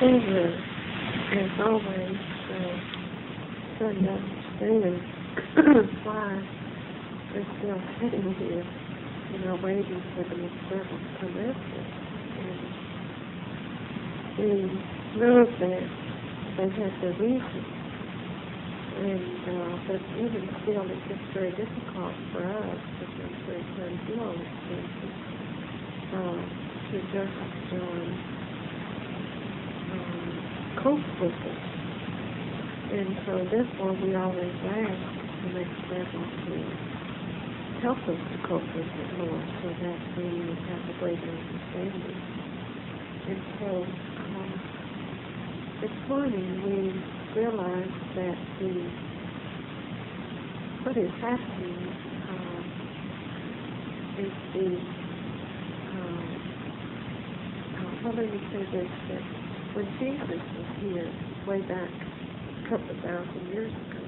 Caesar, as always, trying to understand why we're still sitting here, waiting for the experiment to come after. And we know that they had their reason. But even still, it's just very difficult for us, because very times you all experience to just cope with it. And so therefore we always ask the next level to help us to cope with it more, so that we have a greater understanding. And so this morning we realized that what is happening is let me say this, that when Jesus was here, way back a couple of thousand years ago,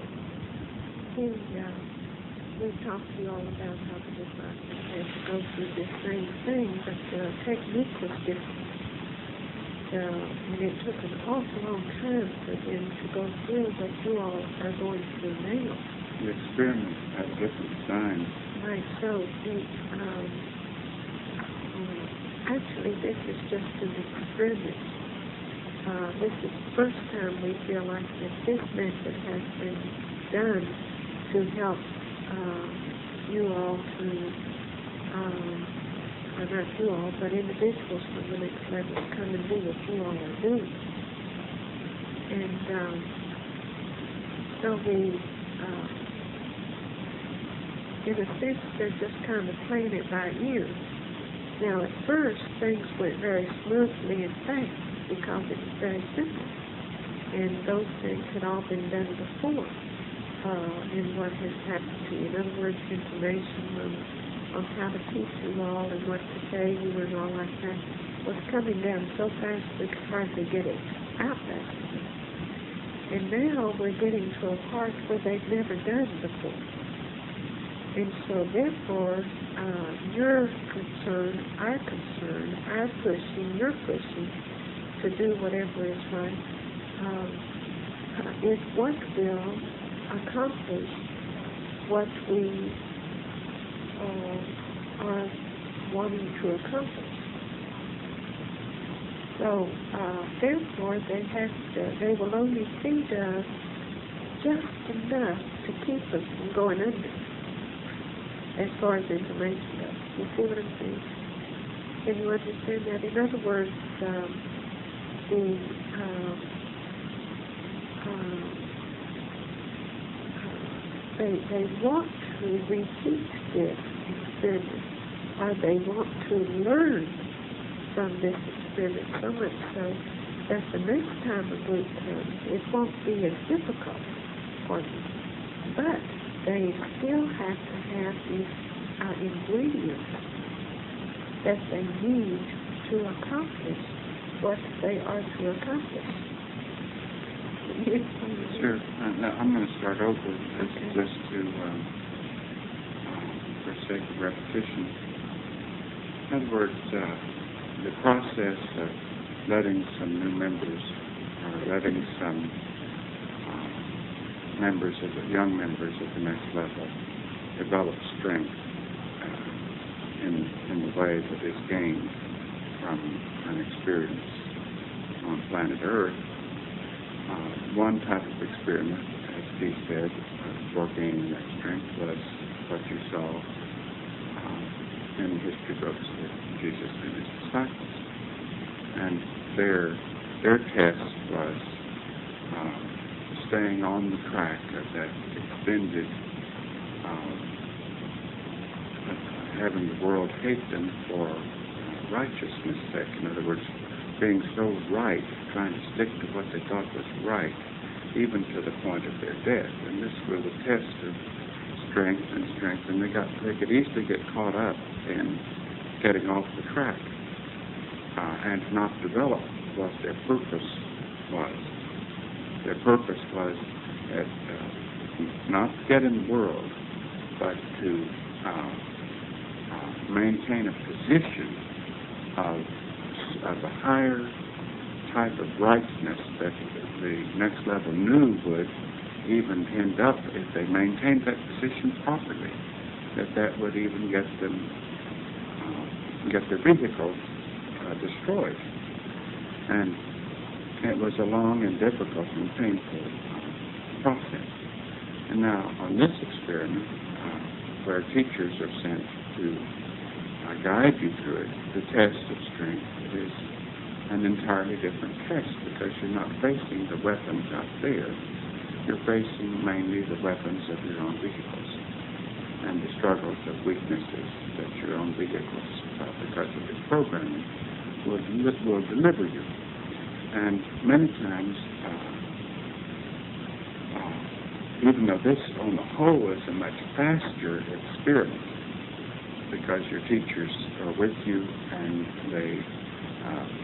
we talked to you all about how the disciples had to go through this same thing, but the technique was different. And it took an awful long time for them to go through what you all are going through now. The experiment had different signs. Right, so actually this is just an experiment. This is the first time we feel like that this method has been done to help you all to, or not you all, but individuals from the next level come and do what you all are doing. And so we, in a sense, they're just kind of playing it by ear. Now, at first, things went very smoothly and fast because it was very simple. And those things had all been done before in what has happened to you. In other words, information on how to teach you all and what to say you and all like that was coming down so fast we could hardly get it out that way. And now we're getting to a part where they've never done before. And so therefore, your concern, our pushing, your pushing to do whatever is right, is what will accomplish what we are wanting to accomplish. So, therefore, they will only feed us just enough to keep us from going under, as far as information goes. You see what I'm saying? Can you understand that? In other words, they want to repeat this experiment, or they want to learn from this experiment so much so that the next time a group comes, it won't be as difficult for them. But they still have to have these ingredients that they need to accomplish what they are to accomplish. Sure. Now, I'm going to start over just to, for sake of repetition. In other words, the process of letting some new members, or letting some young members at the next level develop strength in the way that is gained from an experience on planet Earth. One type of experiment, as Steve said, for gaining that strength was what you saw in the history books with Jesus and his disciples. And their test was staying on the track of that extended having the world hate them for righteousness' sake. In other words, being so right, trying to stick to what they thought was right, even to the point of their death. And this was a test of strength, and they could easily get caught up in getting off the track and not develop what their purpose was. Their purpose was not to get in the world, but to maintain a position of a higher type of rightness that the next level knew would even end up, if they maintained that position properly, that would even get them, get their vehicles destroyed. And it was a long and difficult and painful process. And now, on this experiment, where teachers are sent to guide you through it, the test of strength is an entirely different test, because you're not facing the weapons out there. You're facing mainly the weapons of your own vehicles and the struggles of weaknesses that your own vehicles, because of its programming, will deliver you. And many times, even though this on the whole is a much faster experiment, because your teachers are with you and they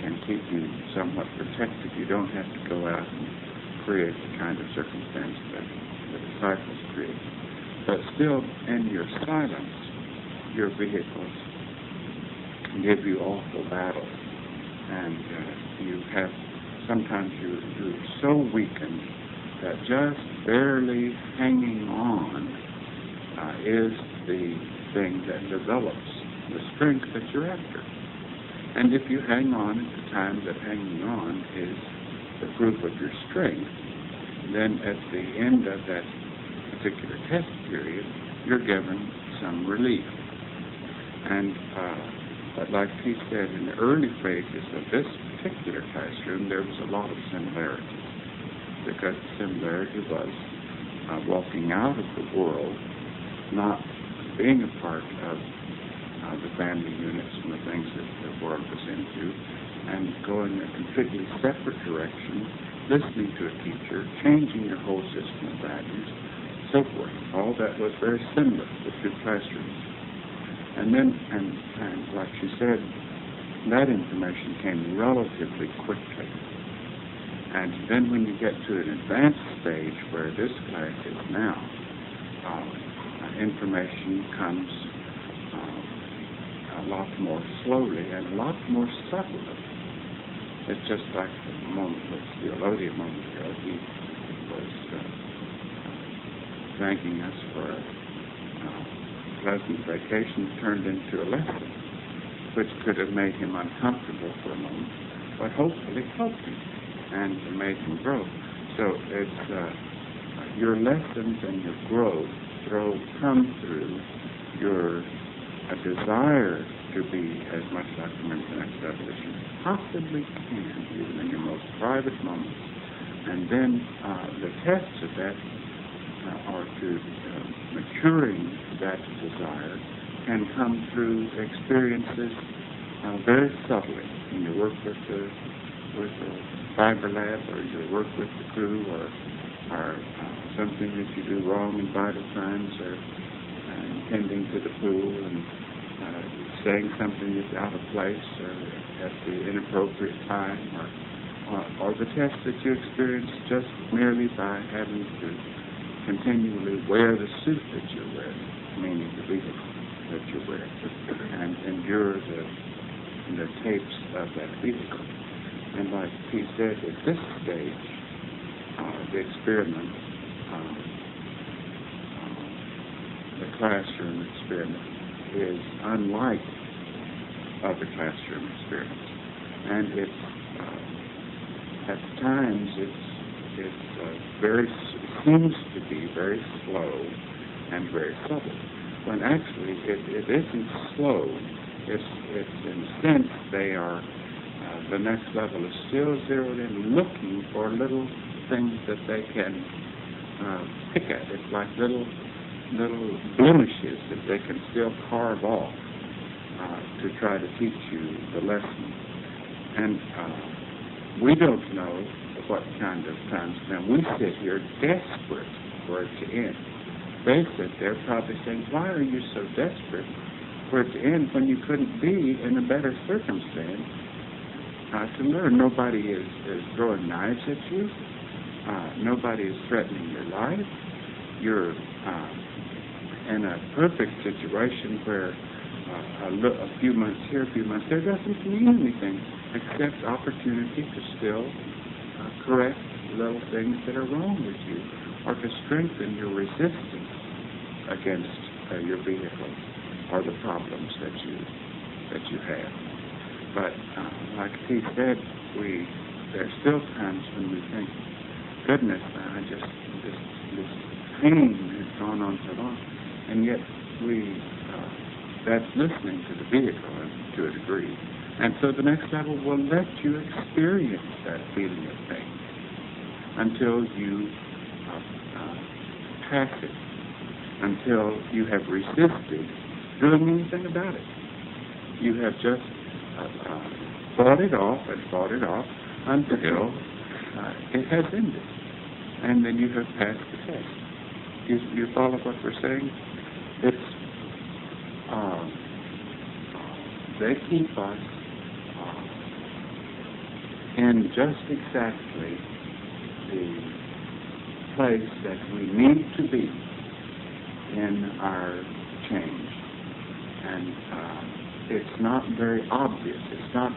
can keep you somewhat protected, you don't have to go out and create the kind of circumstance that the disciples create. But still, in your silence, your vehicles give you awful battles, and you have, sometimes you're so weakened that just barely hanging on is the thing that develops the strength that you're after. And if you hang on at the time that hanging on is the proof of your strength, then at the end of that particular test period, you're given some relief. And but like he said, in the early phases of this particular classroom, there was a lot of similarities, because the similarity was walking out of the world, not being a part of the family units and the things that the world was into, and going in a completely separate direction, listening to a teacher, changing your whole system of values, so forth. All that was very similar, the two classrooms. And then, and like she said, that information came relatively quickly. And then when you get to an advanced stage where this class is now, information comes a lot more slowly and a lot more subtly. It's just like the moment with theologian a moment ago. He was thanking us for a pleasant vacation turned into a lesson, which could have made him uncomfortable for a moment, but hopefully helped him and made him grow. So it's your lessons and your growth come through your desire to be as much like the next level as you possibly can, even in your most private moments. And then the tests of that are to maturing that desire can come through experiences very subtly. When you work with the fiber lab, or you work with the crew, or something that you do wrong in vital times, or tending to the pool and saying something that's out of place or at the inappropriate time, or the test that you experience just merely by having to continually wear the suit that you're wearing, meaning the vehicle that you're wearing, and endure the tapes of that vehicle. And like he said, at this stage, the experiment, the classroom experiment, is unlike other classroom experiments. And it's, at times, seems to be very slow and very subtle, when actually it isn't slow. It's in a sense they are, the next level is still zeroed in, looking for little things that they can pick at. It's like little blemishes that they can still carve off to try to teach you the lesson. And we don't know what kind of times. Now, we sit here desperate for it to end. They sit there probably saying, why are you so desperate for it to end when you couldn't be in a better circumstance to learn? Nobody is throwing knives at you. Nobody is threatening your life. You're in a perfect situation where a few months here, a few months there doesn't mean anything. accept opportunity to still correct little things that are wrong with you, or to strengthen your resistance against your vehicle or the problems that you have. But like he said, there's still times when we think, goodness, this pain has gone on so long, and yet that's listening to the vehicle to a degree. And so the next level will let you experience that feeling of pain until you pass it, until you have resisted doing anything about it. You have just fought it off until it has ended. And then you have passed the test. You follow what we're saying? They keep us in just exactly the place that we need to be in our change. And it's not very obvious. It's not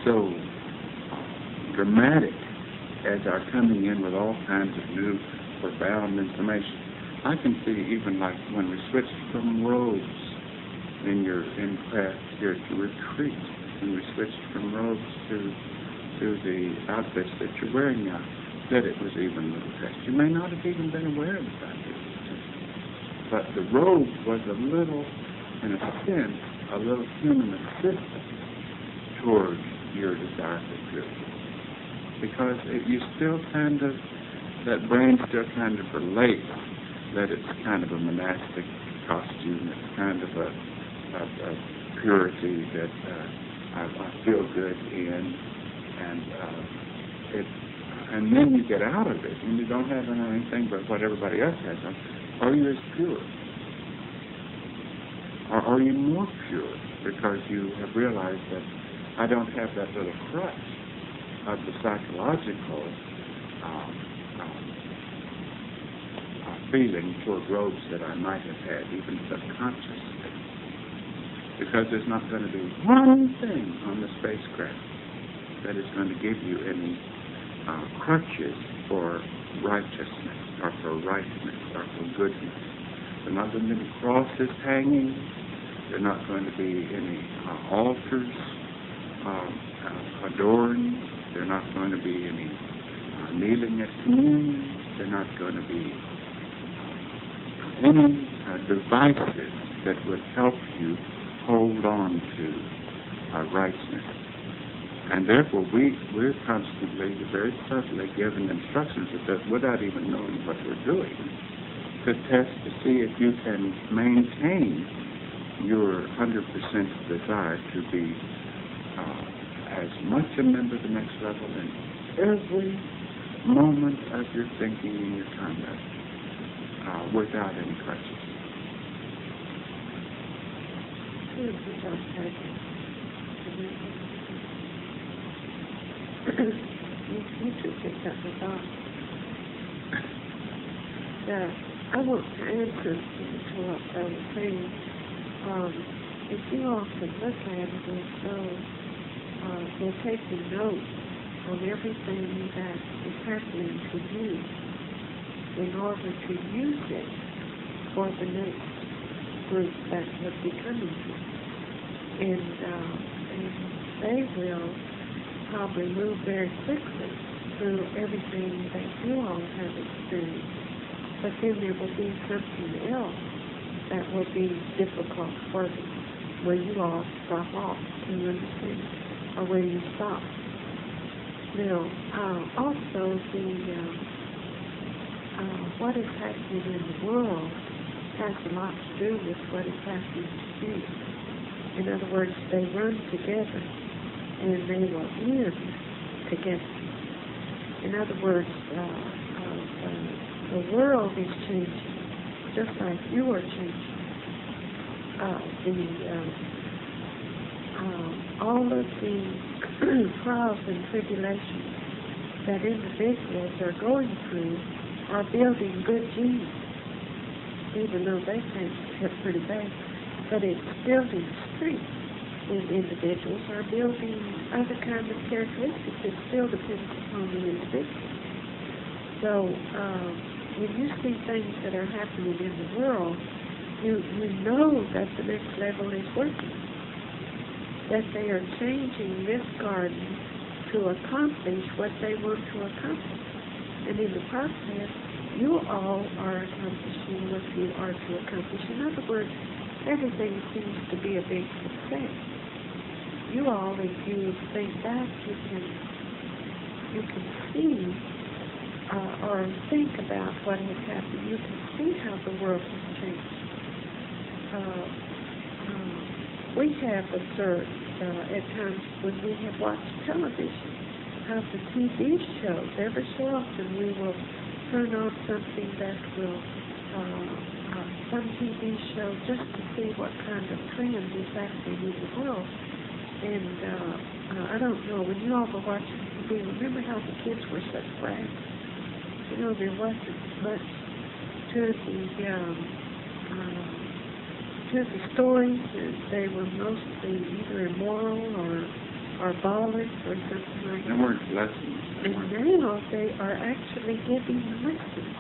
so dramatic as our coming in with all kinds of new profound information. I can see even like when we switched from robes in class here to retreat, when we switched from robes to the outfits that you're wearing now, that it was even a little test. You may not have even been aware of the fact that it was a test. But the robe was a little, in a sense, a little human assistance towards your desire for purity. Because you still kind of, that brain still kind of relates that it's kind of a monastic costume, it's kind of a purity that I feel good in, and then you get out of it and you don't have anything but what everybody else has on. Are you as pure? Or are you more pure because you have realized that I don't have that little crutch of the psychological feeling toward robes that I might have had, even subconsciously? Because there's not going to be one thing on the spacecraft that is going to give you any crutches for righteousness or for rightness or for goodness. There are not going to be crosses hanging. There are not going to be any altars adorned. There are not going to be any kneeling at communion. There are not going to be any devices that would help you hold on to righteousness. And therefore, we're constantly, very subtly given instructions without even knowing what we're doing, to test to see if you can maintain your 100% desire to be as much a member of the next level in every moment of your thinking and your conduct without any crutches. You two picked up the thought. I want to answer to what I was saying. If you often look at it as though they're taking notes on everything that is happening to you in order to use it for the next group that would be coming to you. And they will probably move very quickly through everything that you all have experienced. But then there will be something else that will be difficult for them, where you all stop off, you understand, or where you stop. Now, also what is happening in the world has a lot to do with what is happening to you. In other words, they run together and they will end together. In other words, the world is changing, just like you are changing. All of the trials and tribulations that individuals are going through are building good genes, even though they can get pretty bad. But it's building strength And individuals are building other kinds of characteristics. It still depends upon the individual. So when you see things that are happening in the world, you know that the next level is working, that they are changing this garden to accomplish what they want to accomplish. And in the process, you all are accomplishing what you are to accomplish. In other words, everything seems to be a big success. You all, if you think back, you can see or think about what has happened. You can see how the world has changed. We have observed at times when we have watched television how the TV shows, every so often we will turn on something that will, some TV show just to see what kind of trend is happening in the world. And I don't know, when you all were watching TV, remember how the kids were such brats? You know, there wasn't much to the stories. They were mostly either immoral or violent or something like that. There weren't lessons. And now they are actually giving lessons.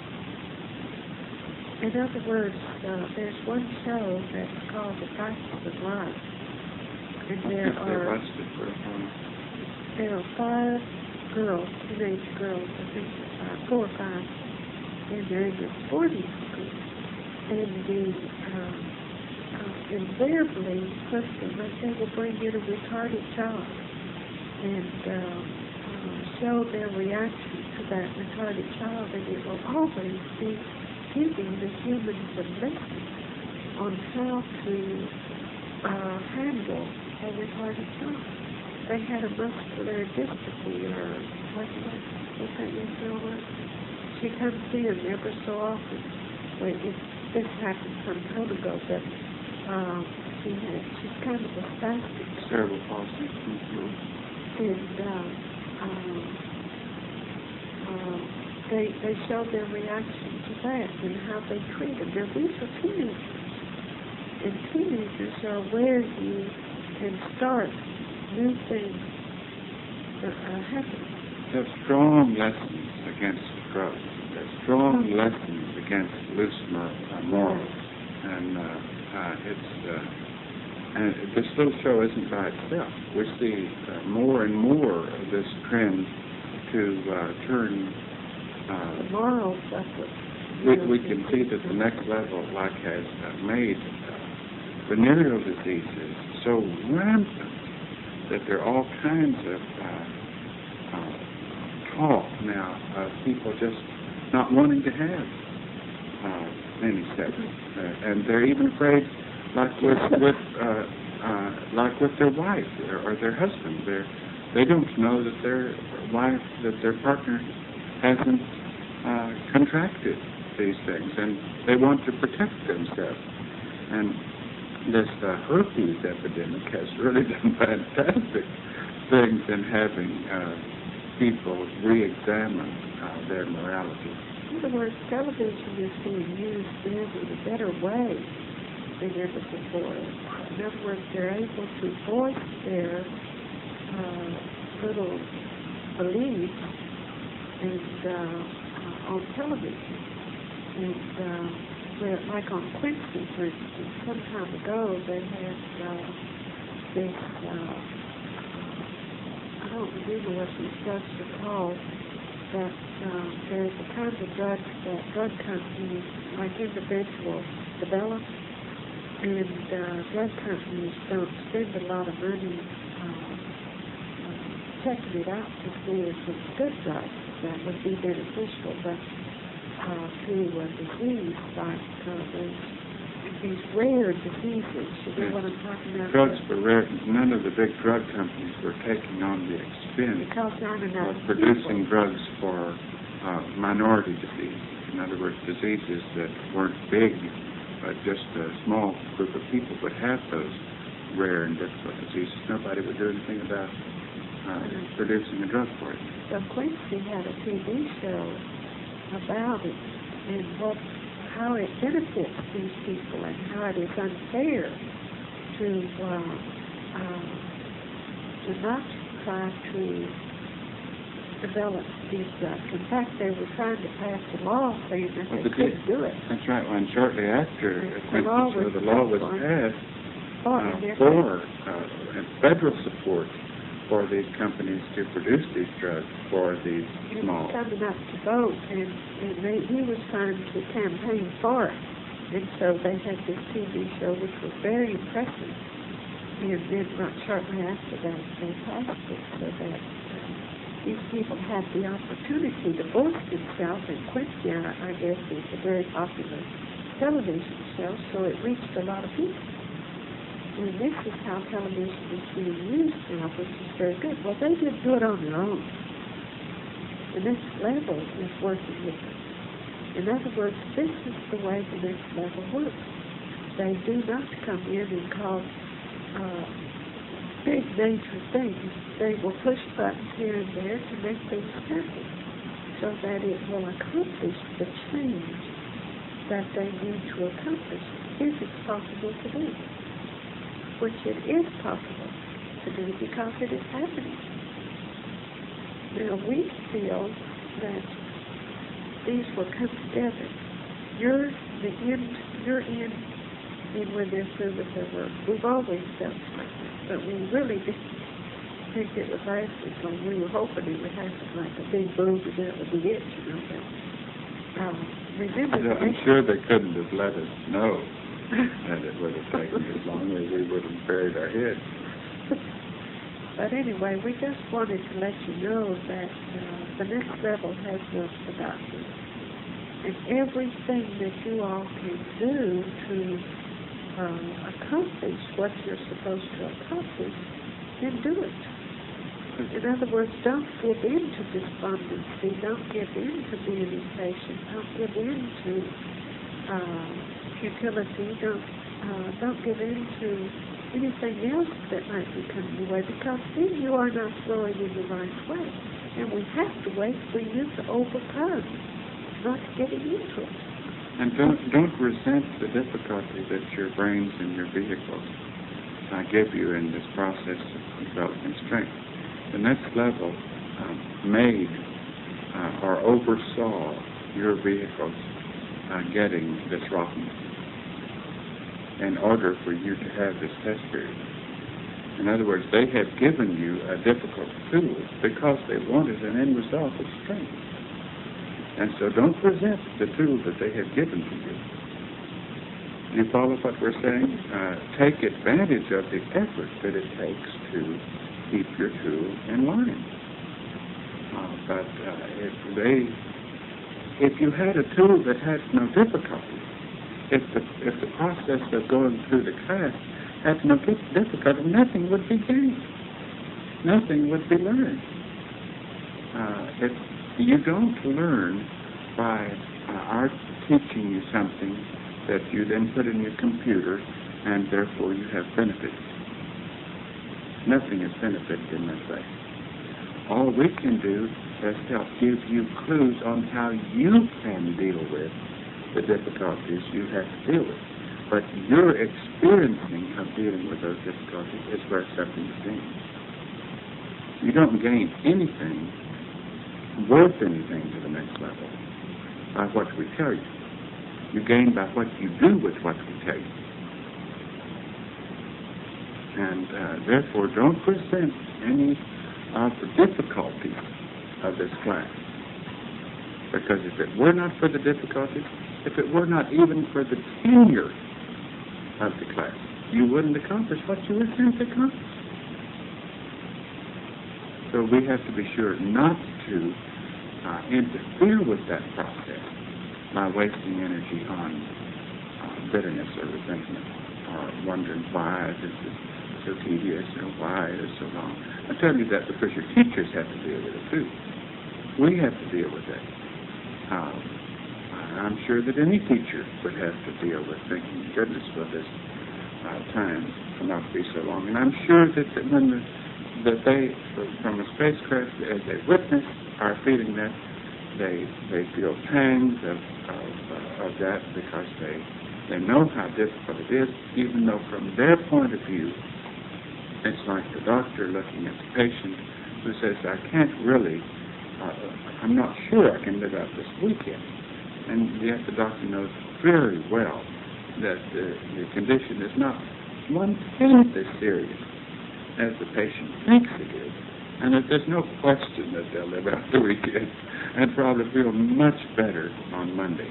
In other words, there's one show that's called The Price of Life. And there are 5 girls, teenage girls, I think 4 or 5, and they're in this boarding school. And invariably, they will bring in a retarded child and show their reaction to that retarded child, and it will always be giving the humans a lesson on how to handle a retarded child. They had a muscular dystrophy, or what's that your word? She comes in every so often. This happened some time ago, but she's kind of a spastic. Cerebral palsy. And they show their reaction to that and how they treat them. Now, these are teenagers. And teenagers are where you can start new things that are happening. There's strong lessons against drugs. There's strong lessons against loose morals. And and this little show isn't by itself. We see more and more of this trend to turn. The morals of we can see that the next level, like, has made venereal diseases so rampant that there are all kinds of talk now of people just not wanting to have any sex, and they're even afraid, like with their wife or their husband. They don't know that their wife, that their partner hasn't contracted these things, and they want to protect themselves. And this herpes epidemic has really done fantastic things in having people re-examine their morality. In other words, television is being used in a better way than ever before. In other words, they're able to voice their little beliefs on television. And like on Quincy, for instance, some time ago, they had this, I don't remember what these drugs are called, but there's a kind of drugs that drug companies, like individuals, develop, and drug companies don't spend a lot of money checking it out to see if it's good drugs that would be beneficial, but to a disease like these rare diseases. You know what I'm talking about? Drugs for rare. None of the big drug companies were taking on the expense of producing drugs for minority disease. In other words, diseases that weren't big, but just a small group of people would have those rare and difficult diseases. Nobody would do anything about producing a drug for it. So Quincy had a TV show about it and how it benefits these people and how it is unfair to do not try to develop these drugs. In fact, they were trying to pass a law saying that they couldn't do it. That's right. And shortly after the law was passed for federal support for these companies to produce these drugs for these small. He was coming up to vote, and he was trying to campaign for it. And so they had this TV show which was very impressive. And then not shortly after that, they passed it so that these people had the opportunity to voice themselves. And Quincy, I guess, is a very popular television show, so it reached a lot of people. And this is how television is being used now, which is very good. Well, they didn't do it on their own. The next level is working with them. In other words, this is the way the next level works. They do not come in and cause big major things. They will push buttons here and there to make things happen so that it will accomplish the change that they need to accomplish if it's possible to do, which it is possible to do because it is happening. Now, we feel that these will come together. You're in, and when they're through with their work. We've always felt like that, but we really didn't think it would last as long. We were hoping it would happen like a big boom and that would be it, you know. But, remember, I'm sure they couldn't have let us know that it would have taken as long as we would have buried our heads. But anyway, we just wanted to let you know that the next level has not forgotten you. And everything that you all can do to accomplish what you're supposed to accomplish, then do it. In other words, don't give in to despondency. Don't give in to being impatient. Don't give in to futility. Don't give in to anything else that might be coming your way, because then you are not flowing in the right way. And we have to wait for you to overcome, not getting into it. And don't resent the difficulty that your brains and your vehicles give you in this process of developing strength. The next level made or oversaw your vehicles getting this rottenness in order for you to have this test period. In other words, they have given you a difficult tool because they wanted an end result of strength. And so don't resent the tool that they have given to you. You follow what we're saying? Take advantage of the effort that it takes to keep your tool in line. But if you had a tool that had no difficulty, if the process of going through the class had no difficulty, nothing would be gained. Nothing would be learned. You don't learn by our teaching you something that you then put in your computer and therefore you have benefits. Nothing is benefited in that way. All we can do is help give you clues on how you can deal with the difficulties you have to deal with. But your experiencing of dealing with those difficulties is where something is gained. You don't gain anything worth anything to the next level by what we tell you. You gain by what you do with what we tell you. And therefore, don't resent any of the difficulties of this class. Because if it were not for the difficulties, if it were not even for the tenure of the class, you wouldn't accomplish what you were sent to accomplish. So we have to be sure not to interfere with that process by wasting energy on bitterness or resentment or wondering why this is so tedious or why it is so long. I tell you that because your teachers have to deal with it too. We have to deal with it. I'm sure that any teacher would have to deal with thinking, goodness, will this time not be so long? And I'm sure that when that they, from a spacecraft, as a witness, are feeling that, they feel pangs of that because they know how difficult it is, even though from their point of view, It's like the doctor looking at the patient who says, I can't really, I'm not sure I can live out this weekend. And yet the doctor knows very well that the condition is not one-tenth as serious as the patient thinks it is, and that there's no question that they'll live out the weekend and probably feel much better on Monday.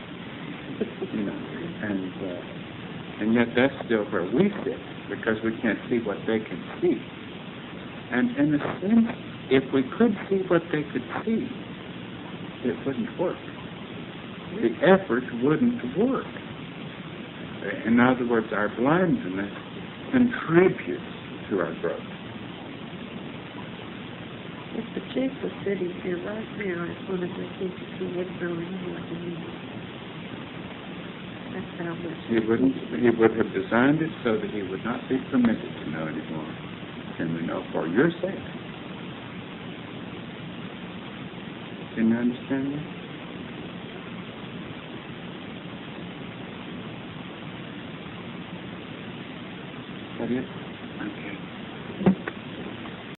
And yet that's still where we sit, because we can't see what they can see. And in a sense, if we could see what they could see, it wouldn't work. The effort wouldn't work. In other words, our blindness contributes to our growth. If the chief was sitting here right now as one of the teachers, he wouldn't know any more than me. That's how much He would have designed it so that he would not be permitted to know any more than we know for your sake. Can you understand that? That is? Okay.